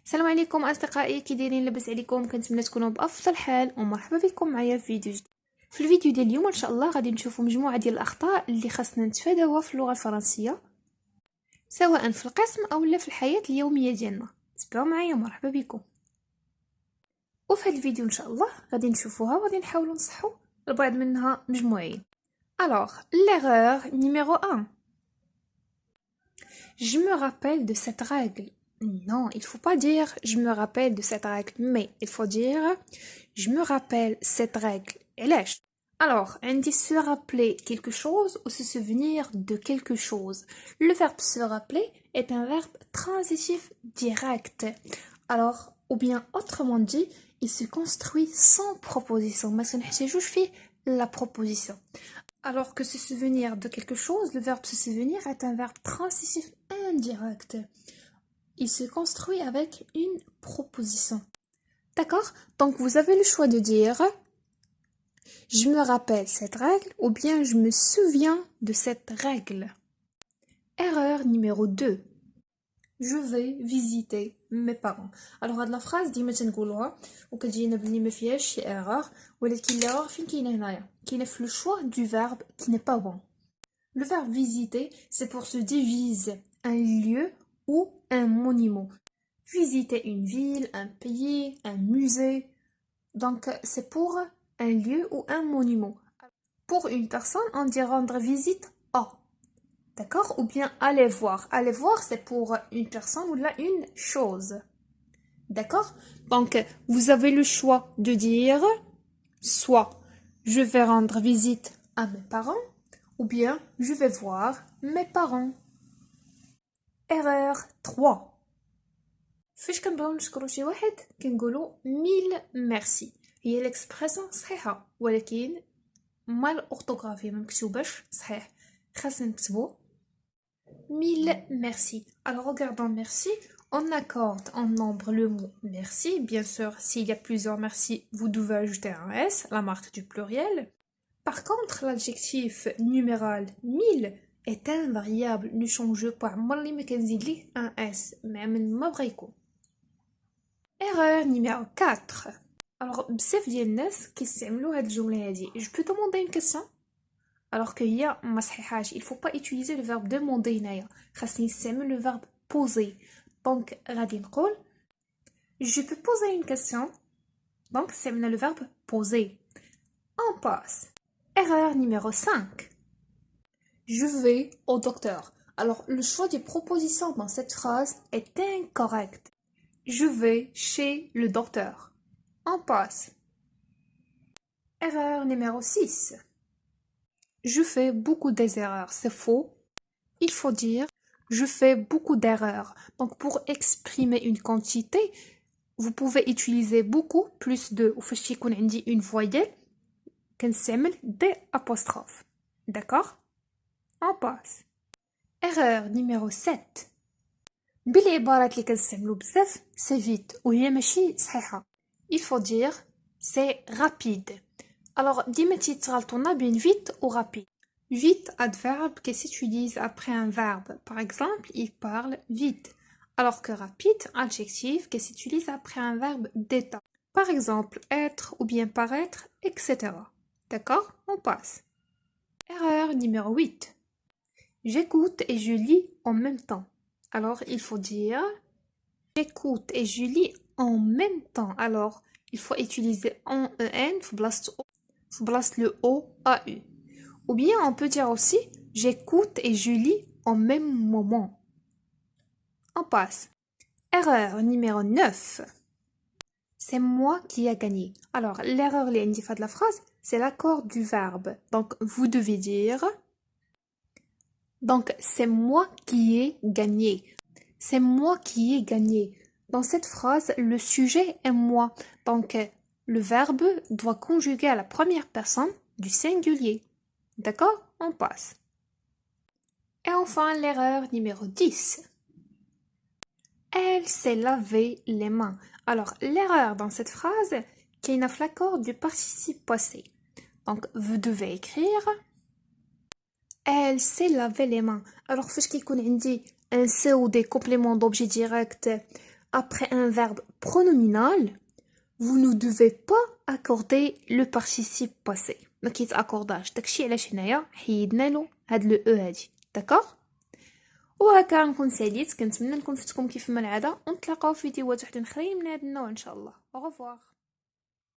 السلام عليكم اصدقائي، كي دايرين؟ لاباس عليكم؟ كنتمنى تكونوا بافضل حال ومرحبا بكم معايا في فيديو جديد. في الفيديو ديال اليوم ان شاء الله غادي نشوفوا مجموعه ديال الاخطاء اللي خاصنا نتفاداوها في اللغه الفرنسيه، سواء في القسم او لا في الحياه اليوميه ديالنا. تبعوا معايا، مرحبا بكم. وفي هذا الفيديو ان شاء الله غادي نشوفوها وغادي نحاولوا نصحوا البعض منها مجموعين. Alors, l'erreur numéro 1. Je me rappelle de cette règle. Non, il faut pas dire je me rappelle de cette règle, mais il faut dire je me rappelle cette règle. Alors, on dit se rappeler quelque chose ou se souvenir de quelque chose. Le verbe se rappeler est un verbe transitif direct. Alors, ou bien autrement dit, il se construit sans proposition. Mais je fais la proposition. Alors que se souvenir de quelque chose, le verbe se souvenir est un verbe transitif indirect. Il se construit avec une proposition. D'accord? Donc vous avez le choix de dire je me rappelle cette règle ou bien je me souviens de cette règle. Erreur numéro 2. Je vais visiter mes parents. Alors هاد لا phrase ديما تنقولوها وكتجينا بلي ما فيهاش شي erreur، ولكن l'erreur فين كاينه هنايا؟ كاينه في le choix du verbe qui n'est pas bon. Le verbe visiter, c'est pour se diviser un lieu ou un monument. Visiter une ville, un pays, un musée. Donc, c'est pour un lieu ou un monument. Pour une personne, on dit rendre visite à. D'accord? Ou bien aller voir. Aller voir, c'est pour une personne ou là une chose. D'accord? Donc, vous avez le choix de dire soit je vais rendre visite à mes parents, ou bien je vais voir mes parents. Erreur 3. فاش كنبغيو نشكرو شي واحد كنقولو ميل ميرسي. هي الاكسبريسيون صحيحه ولكن مال اورتوغرافي ما مكتوباش صحيح، خاصنا نكتبو mille merci. Alors regardons merci, on accorde en nombre le mot merci. Bien sûr, s'il y a plusieurs merci, vous devez ajouter un S, la marque du pluriel. Par contre, l'adjectif numéral mille est invariable, ne change pas. Un S, même ما بغا يكون. Erreur numéro 4. Alors, بزاف ديال الناس كيستعملوا هاد الجملة هادي. Je peux demander une question? Alors que هي ما صحيحاش. Il faut pas utiliser le verbe demander هنايا. خاصني نستعمل le verbe poser. Donc, غادي نقول je peux poser une question. Donc, استعملنا le verbe poser. On passe. Erreur numéro 5. Je vais au docteur. Alors, le choix des propositions dans cette phrase est incorrect. Je vais chez le docteur. On passe. Erreur numéro 6. Je fais beaucoup d'erreurs. C'est faux. Il faut dire je fais beaucoup d'erreurs. Donc, pour exprimer une quantité, vous pouvez utiliser beaucoup plus de. Ou فاش يكون عندي une voyelle, كنستعمل des apostrophes. D'accord? On passe. Erreur numéro 7. بالعبارات اللي كنستعملو بزاف c'est vite وهي ماشي صحيحة. Il faut dire c'est rapide. Alors ديما تيتغلطونا بين vite ou rapide. Vite, adverbe qui s'utilise après un verbe. Par exemple, il parle vite. Alors que rapide, adjectif qui s'utilise après un verbe d'état. Par exemple, être ou bien paraître, etc. D'accord? On passe. Erreur numéro 8. J'écoute et je lis en même temps. Alors, il faut dire j'écoute et je lis en même temps. Alors, il faut utiliser en EN, faut place le O A U. Ou bien on peut dire aussi j'écoute et je lis en même moment. On passe. Erreur numéro 9. C'est moi qui ai gagné. Alors, l'erreur qui est de la phrase, c'est l'accord du verbe. Donc, vous devez dire donc, c'est moi qui ai gagné. C'est moi qui ai gagné. Dans cette phrase, le sujet est moi. Donc, le verbe doit conjuguer à la première personne du singulier. D'accord? On passe. Et enfin, l'erreur numéro 10. Elle s'est lavé les mains. Alors, l'erreur dans cette phrase, qui est l'accord du participe passé. Donc, vous devez écrire elle s'est lavé les mains. Alors, فاش كيكون عندي un C ou des compléments d'objet direct après un verbe pronominal, vous ne devez pas accorder le participe passé. ما كيتاكورداش داكشي علاش هنايا حيدنا له هاد لو او هادي. داكوغ؟ وهكا نكون ساليت. كنتمنى نكون فتكم كيف ما العاده، ونتلاقاو في فيديوهات وحدين اخرين من هذا النوع ان شاء الله. au revoir.